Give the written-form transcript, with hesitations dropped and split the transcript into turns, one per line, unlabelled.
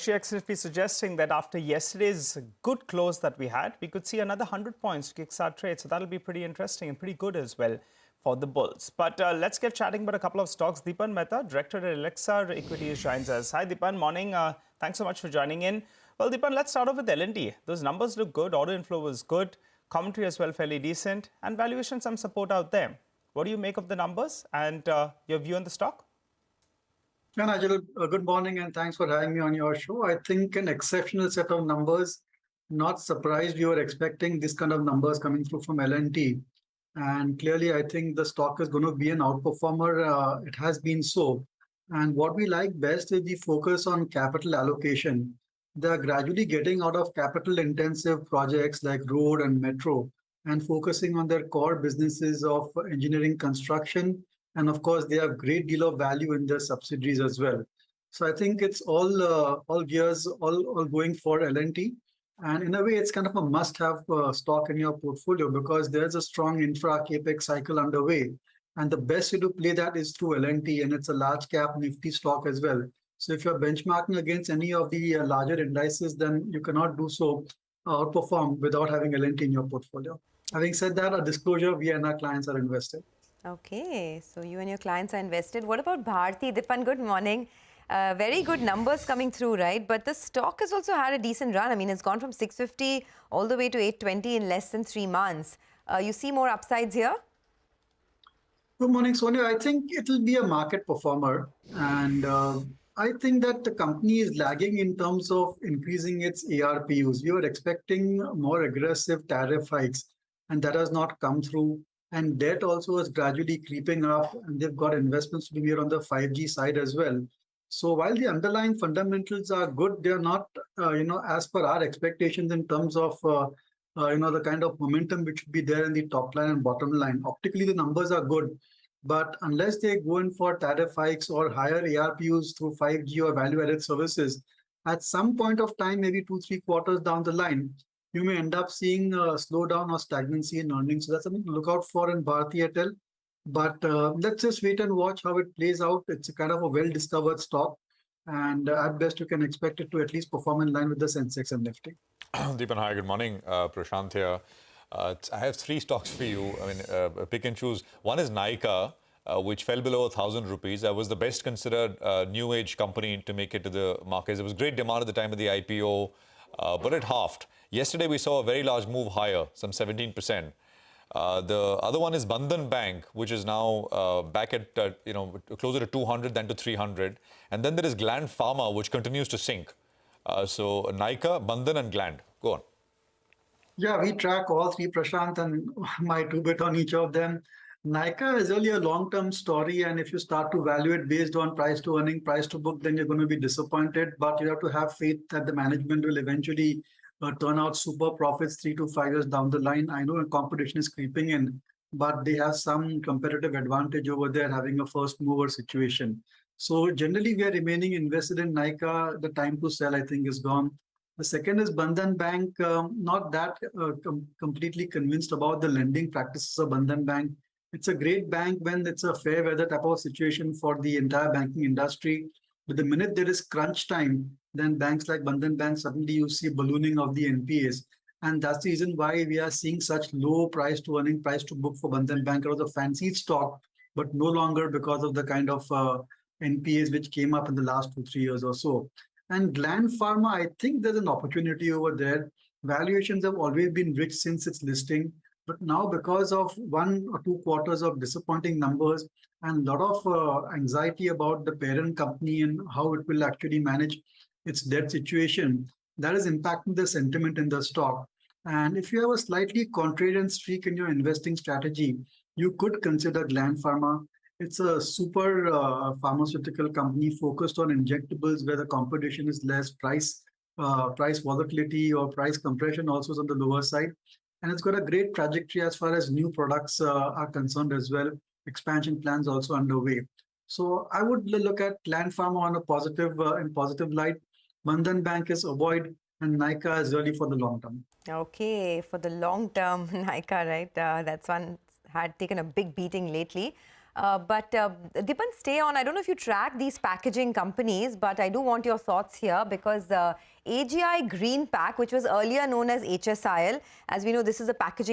SGX Nifty suggesting that after yesterday's good close that we had, we could see another 100 points to kickstart trade. So that'll be pretty interesting and pretty good as well for the bulls. But let's get chatting about a couple of stocks. Dipan Mehta, director at Elixir Equities, joins us. Hi, Dipan. Morning. Thanks so much for joining in. Well, Dipan, let's start off with L&T. Those numbers look good. Order inflow was good. Commentary as well, fairly decent. And valuation, some support out there. What do you make of the numbers and your view on the stock?
Yeah, Nigel, good morning and thanks for having me on your show. I think an exceptional set of numbers. Not surprised you were expecting this kind of numbers coming through from L&T. And clearly, I think the stock is going to be an outperformer. It has been so. And what we like best is the focus on capital allocation. They are gradually getting out of capital intensive projects like road and metro and focusing on their core businesses of engineering construction. And of course, they have great deal of value in their subsidiaries as well. So I think it's all gears, all going for L&T. And in a way, it's kind of a must-have stock in your portfolio because there's a strong infra capex cycle underway. And the best way to play that is through L&T, and it's a large cap nifty stock as well. So if you're benchmarking against any of the larger indices, then you cannot do so outperform without having L&T in your portfolio. Having said that, our disclosure, we and our clients are invested.
Okay, so you and your clients are invested. What about Bharti? Dipan, good morning. Very good numbers coming through, right? But the stock has also had a decent run. I mean, it's gone from 650 all the way to 820 in less than 3 months. You see more upsides here?
Good morning, Sonia. I think it will be a market performer. And I think that the company is lagging in terms of increasing its ARPUs. We were expecting more aggressive tariff hikes, and that has not come through. And debt also is gradually creeping up, and they've got investments to be made on the 5G side as well. So while the underlying fundamentals are good, they are not, as per our expectations in terms of, the kind of momentum which should be there in the top line and bottom line. Optically, the numbers are good, but unless they go in for tariff hikes or higher ARPUs through 5G or value-added services, at some point of time, maybe 2-3 quarters down the line, you may end up seeing a slowdown or stagnancy in earnings. So that's something to look out for in Bharti Airtel. But let's just wait and watch how it plays out. It's a kind of a well-discovered stock. And at best, you can expect it to at least perform in line with the sensex and nifty.
Dipan, hi, good morning. Prashant here. I have 3 stocks for you. I mean, pick and choose. One is Nykaa, which fell below 1,000 rupees. That was the best considered new age company to make it to the markets. There was great demand at the time of the IPO, but it halved. Yesterday, we saw a very large move higher, some 17%. The other one is Bandhan Bank, which is now back at, closer to 200 than to 300. And then there is Gland Pharma, which continues to sink. So Nykaa, Bandhan and Gland. Go on.
Yeah, we track all 3, Prashant, and my 2 bit on each of them. Nykaa is really a long-term story, and if you start to value it based on price to earning, price to book, then you're going to be disappointed. But you have to have faith that the management will eventually turn out super profits 3 to 5 years down the line. I know competition is creeping in, but they have some competitive advantage over there, having a first mover situation. So generally, we are remaining invested in Nykaa. The time to sell, I think, is gone. The second is Bandhan Bank. Not that completely convinced about the lending practices of Bandhan Bank. It's a great bank when it's a fair weather type of situation for the entire banking industry. But the minute there is crunch time, then banks like Bandhan Bank, suddenly you see ballooning of the NPAs. And that's the reason why we are seeing such low price to earning, price to book for Bandhan Bank. It was a fancied stock, but no longer because of the kind of NPAs which came up in the last 2-3 years or so. And Gland Pharma, I think there's an opportunity over there. Valuations have always been rich since its listing. But now because of 1 or 2 quarters of disappointing numbers and a lot of anxiety about the parent company and how it will actually manage its debt situation, that is impacting the sentiment in the stock. And if you have a slightly contrarian streak in your investing strategy, you could consider Gland Pharma. It's a super pharmaceutical company focused on injectables where the competition is less, price volatility or price compression also is on the lower side. And it's got a great trajectory as far as new products are concerned as well. Expansion plans also underway. So I would look at Gland Pharma on a positive light. Bandhan Bank is avoid, and Nykaa is really for the long term.
Okay, for the long term, Nykaa, right? That's one had taken a big beating lately. But Dipan, stay on. I don't know if you track these packaging companies, but I do want your thoughts here because AGI Green Pack, which was earlier known as HSIL, as we know, this is a packaging